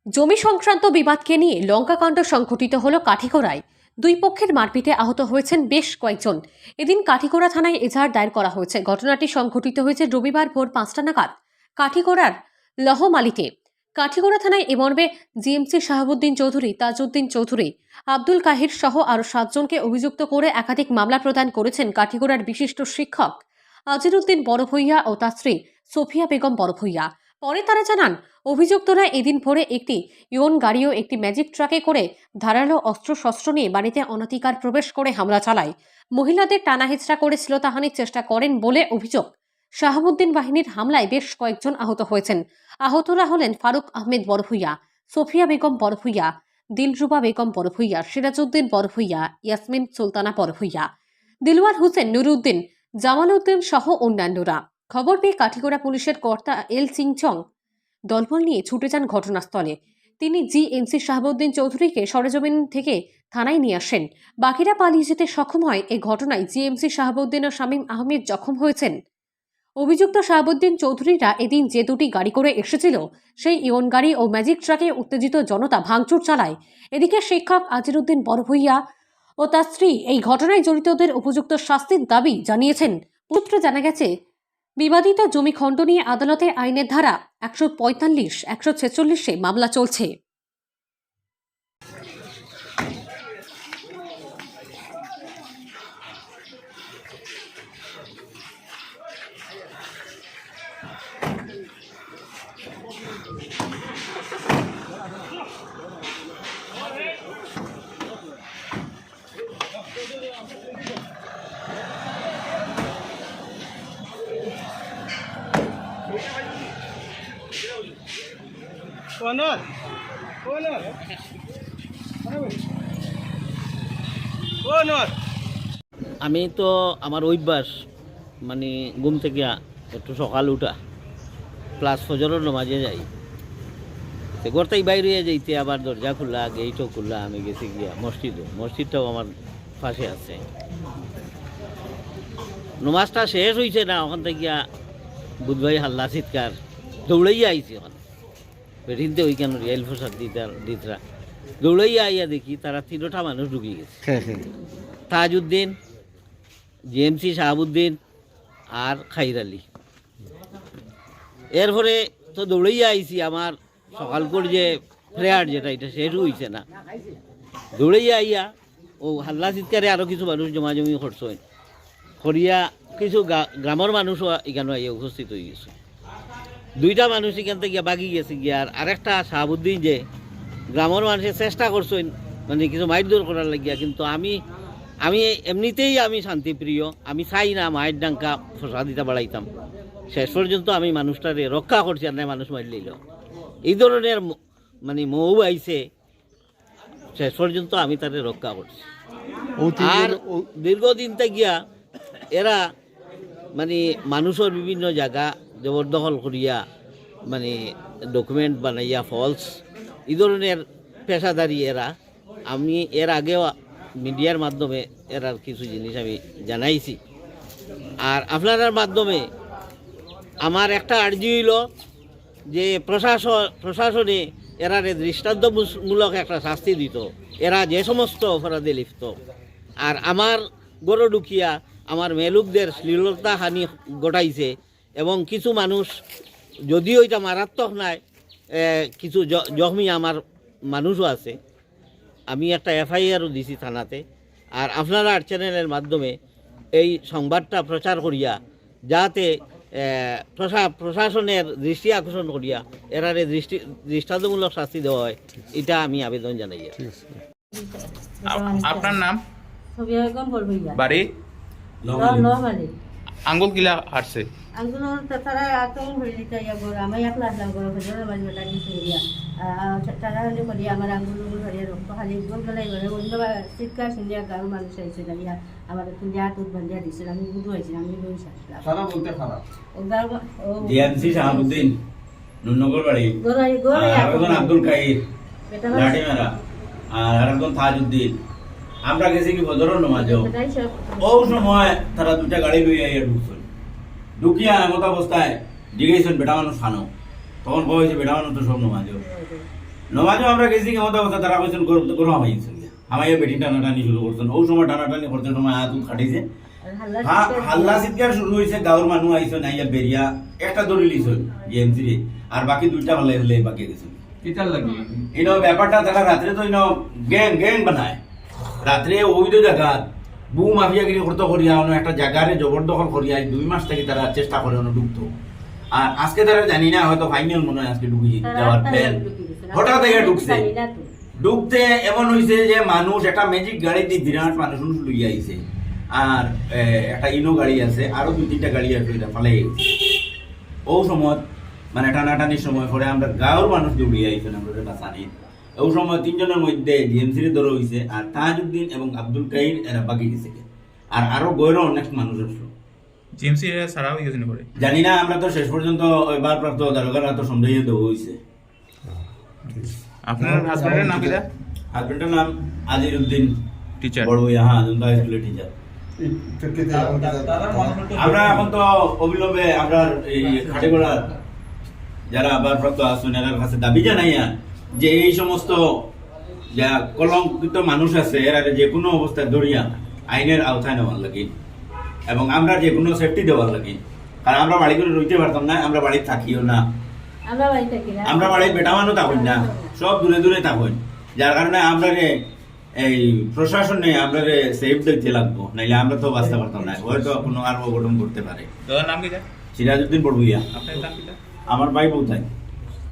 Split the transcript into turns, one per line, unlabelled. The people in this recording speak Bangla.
জমি সংক্রান্ত বিবাদকে নিয়ে লঙ্কাকাণ্ড সংঘটিত হলো কাঠিগড়ায়। দুই পক্ষের মারপিটে আহত হয়েছেন বেশ কয়েকজন। এদিন কাঠিগড়া থানায় এজাহার দায়ের করা হয়েছে। ঘটনাটি সংঘটিত হয়েছে রবিবার ভোর 5টা নাগাদ কাঠিগড়ার লহমালিতে। কাঠিগড়া থানায় এ মর্মে জিএমসি শাহাবুদ্দিন চৌধুরী, তাজউদ্দিন চৌধুরী, আব্দুল কাহির সহ আরও 7 জনকে অভিযুক্ত করে একাধিক মামলা প্রদান করেছেন কাঠিগড়ার বিশিষ্ট শিক্ষক আজিরউদ্দিন বড়ভূইয়া ও তার স্ত্রী সোফিয়া বেগম বড়ভূইয়া। পরে তারা জানান, অভিযুক্তরা এদিন ভোরে একটি ইয়ন গাড়ি ও একটি ম্যাজিক ট্রাকে করে ধারালো অস্ত্রশস্ত্র নিয়ে বাড়িতে অনধিকার প্রবেশ করে হামলা চালায়। মহিলাদের টানাহেঁচড়া করে শ্লীলতাহানির চেষ্টা করেন বলে অভিযোগ। শাহাবুদ্দিন বাহিনীর হামলায় বেশ কয়েকজন আহত হয়েছেন। আহতরা হলেন ফারুক আহমেদ বড়ভূইয়া, সোফিয়া বেগম বড়ভূইয়া, দিলরুবা বেগম বড়ভূইয়া, সিরাজউদ্দিন বড়ভূইয়া, ইয়াসমিন সুলতানা বড়ভূইয়া, দিলওয়ার হোসেন, নুরুদ্দিন, জামাল উদ্দিন সহ অন্যান্যরা। খবর পেয়ে কাঠিগড়া পুলিশের কর্তা এল চিংচং দলবল নিয়ে ছুটে যান ঘটনাস্থলে। তিনি জিএমসি শাহাবুদ্দিন চৌধুরীকে সরেজমিন থেকে থানায় নিয়ে আসেন। বাকিরা পালিয়ে যেতে সক্ষম হয়। এই ঘটনায় জিএমসি শাহাবুদ্দিন ও শামীম আহমেদ জখম হয়েছেন। অভিযুক্ত শাহাবুদ্দিন চৌধুরীরা এদিন যে দুটি গাড়ি করে এসেছিল, সেই ইয়ন গাড়ি ও ম্যাজিক ট্রাকে উত্তেজিত জনতা ভাঙচুর চালায়। এদিকে শিক্ষক আজিরউদ্দিন বড়ভূইয়া ও তার স্ত্রী এই ঘটনায় জড়িতদের উপযুক্ত শাস্তির দাবি জানিয়েছেন। সূত্রে জানা গেছে, বিবাদিত জমি খণ্ড নিয়ে আদালতে আইনের ধারা 145, 146-এ মামলা চলছে।
আমি তো আমার অভ্যাস মানে ঘুম থেকে একটু সকাল উঠা প্লাস ফজরের নামাজে যাই। ঘরটাই বাইরে যাইতে আবার দরজা খোলা, গেটও খোলা। আমি গেছি গিয়া মসজিদটাও আমার পাশে আছে। নমাজটা শেষ হয়েছে না, ওখান থেকে গিয়া বুধভাই হাল্লা চিৎকার, দৌড়াইয়া আইছি। ওখানে বেঠিনতে ওইখান রিয়াল ফসাদ দিতরা দৌড়াইয়া আইয়া দেখি তারা 3টা মানুষ ঢুকে গেছে। তাজউদ্দিন, জিএমসি শাহাবুদ্দিন আর খাইর আলী। এরপরে তো দৌড়াইয়া আইছি। আমার সকাল করে যে প্রেয়ার যেটা এটা শেষ হয়েছে না, দৌড়াইয়া আইয়া ও হাল্লা চিৎকারে আরও কিছু মানুষ জমাজমি করছেন। করিয়া কিছু গ্রামের মানুষও এখানে আইয়া উপস্থিত হয়ে গেছে। 2টা মানুষ এখান থেকে বাগি গেছে গিয়া। আর আরেকটা শাহাবুদ্দিন যে গ্রামের মানুষের চেষ্টা করছেন মানে কিছু মারধর করার লাগিয়া, কিন্তু আমি এমনিতেই আমি শান্তিপ্রিয়। আমি চাই না মায়ের ডাঙ্কা ফসা দিতে বাড়াইতাম। শেষ পর্যন্ত আমি মানুষটারে রক্ষা করছি, আর নাই মানুষ মারি লইল। এই ধরনের মানে মৌ আইছে, শেষ পর্যন্ত আমি তারে রক্ষা করছি। আর দীর্ঘদিন গিয়া এরা মানে মানুষের বিভিন্ন জায়গা জবরদখল করিয়া মানে ডকুমেন্ট বানাইয়া ফলস এই ধরনের পেশাদারি এরা। আমি এর আগেও মিডিয়ার মাধ্যমে এরার কিছু জিনিস আমি জানাইছি। আর আপনার মাধ্যমে আমার একটা আর্জি হইল যে প্রশাসনে এরারে দৃষ্টান্তমূলক একটা শাস্তি দিত, এরা যে সমস্ত অপরাধে লিপ্ত। আর আমার গড় ঢুকিয়া আমার মেলুকদের শ্লীলতা হানি ঘটাইছে, এবং কিছু মানুষ যদিও এটা মারাত্মক নাই, কিছু জখমি আমার মানুষও আছে। আমি একটা এফআইআরও দিছি থানাতে। আর আপনারা চ্যানেলের মাধ্যমে এই সংবাদটা প্রচার করিয়া যাতে প্রশাসনের দৃষ্টি আকর্ষণ করিয়া এরারে দৃষ্টান্তমূলক শাস্তি দেওয়া হয়, এটা আমি আবেদন জানাই।
আপনার নাম?
সোফিয়া বেগম বড়ভূইয়া,
বাড়ি?
লহমালি।
আঙ্গুল কিলা হারছে?
আঙ্গুল তারা আক্রমণ করে দিতে ইয়া করে আমি একলা আসলাম করে ফজর নামাজ বেলা কিছু ইয়া তারা হলে করি আমার আঙ্গুল ধরিয়া রক্ত খালি গোল গলাই করে অন্য চিৎকার শুনিয়া গাঁর মানুষ আইছে না ইয়া আমার তুলিয়া টুট বান্ধিয়া দিছিল। আমি বুধ হয়েছি, আমি বই
সারা বলতে খারাপ।
জিএমসি শাহাবুদ্দিন নুনগর বাড়ি, আরেকজন আব্দুল কাহির লাঠিমেরা, আর আরেকজন তাজউদ্দিন। আমরা গেছি কি বদরের নামাজেও। ও সময় তারা 2টা গাড়ি লইয়া ঢুকছেন। ঢুকিয়া এমত অবস্থায় জিজ্ঞেসেন বেটা মানুষ খানো। তখন কয়েছে বেটা মানুষ তো সব নামাজেও। নমাজও আমরা গেছি কেমন অবস্থা তারা কইছেন গরু হামাইছেন হামাইয়া বেটি টানাটানি শুরু করছেন ওই সময় টানাটানি করতে সময় হাত খাটিছে হাল্লা চিৎকার শুরু হয়েছে গাঁৱৰ মানুহ আইসন আইয়া বেরিয়া একটা দড়ি লিছন জিএমসি রে আর বাকি দুইটা হলে হলে বাকি গেছেন
কিতার লাগি
ইনো ব্যাপারটা তারা রাত্রে তো ইনো গ্যাং গ্যাং বানায় রাত্রে ওই তো জায়গা বু মাফিয়াগিরি করতে করিয়া অন্য একটা জায়গারে জবরদখল করিয়া 2 মাস থেকে তারা চেষ্টা করে অন্য ঢুকতো আর আজকে তারা জানি না হয়তো ফাইনাল মনে হয় আজকে ঢুকি যাওয়ার প্ল্যান হঠাৎ থেকে ঢুকছে ঢুকতে এমন হয়েছে যে মানুষ একটা ম্যাজিক গাড়িতে বিরাট মানুষ লইয়া আইছে আর একটা ইনো গাড়ি আছে আরো 2-3টা গাড়ি আছে এটা ফালাই গেছে ও সময় মানে টানাটানির সময় পরে আমরা গাঁৱৰ মানুষ দৌড়িয়ে আইছেন আমরা বাঁচানি ওই সময় 3 জনের মধ্যে জিএমসির ধরে হয়েছে আর তাজউদ্দিন এবং আব্দুল কাইর এরা বাকি গেছে আর আরো গয়রো অনেক মানুষ আসলো
জিএমসি সারা হয়ে গেছে পরে
জানি না আমরা তো শেষ পর্যন্ত এবার প্রাপ্ত দারোগারা তো সন্দেহে দেওয়া হয়েছে
আপনার হাজবেন্ডের নাম কিটা
হাজবেন্ডের নাম আজিরউদ্দিন
টিচার
বড় হ্যাঁ আজন্তা স্কুলের টিচার আমরা এখন তো অবিলম্বে আমরা এই খাটেগড়ার যারা আবার প্রাপ্ত আছেন এর কাছে দাবি জানাইয়া যে এই সমস্ত যা কলঙ্কিত মানুষ আছে এরা যে কোনো অবস্থায় ধরিয়া আইনের আওতায় নেওয়ার লাগে এবং আমরা যে কোনো সেফটি দেওয়ার লাগে কারণ আমরা বাড়ি করে রইতে পারতাম না আমরা বাড়ি থাকিও না আমরা বাড়ির বেটা মানুষ থাকুন না সব দূরে দূরে থাকুন যার কারণে আমরা এই প্রশাসনে আমরা সেফ দিতে লাগবো নাইলে আমরা তো বাঁচতে পারতাম না হয়তো কোনো আর অঘটন করতে পারে
দাদার নাম কিটা
সিরাজউদ্দিন বড়ভুইয়া
আপনার নাম কিটা
আমার ভাই বউ থাকে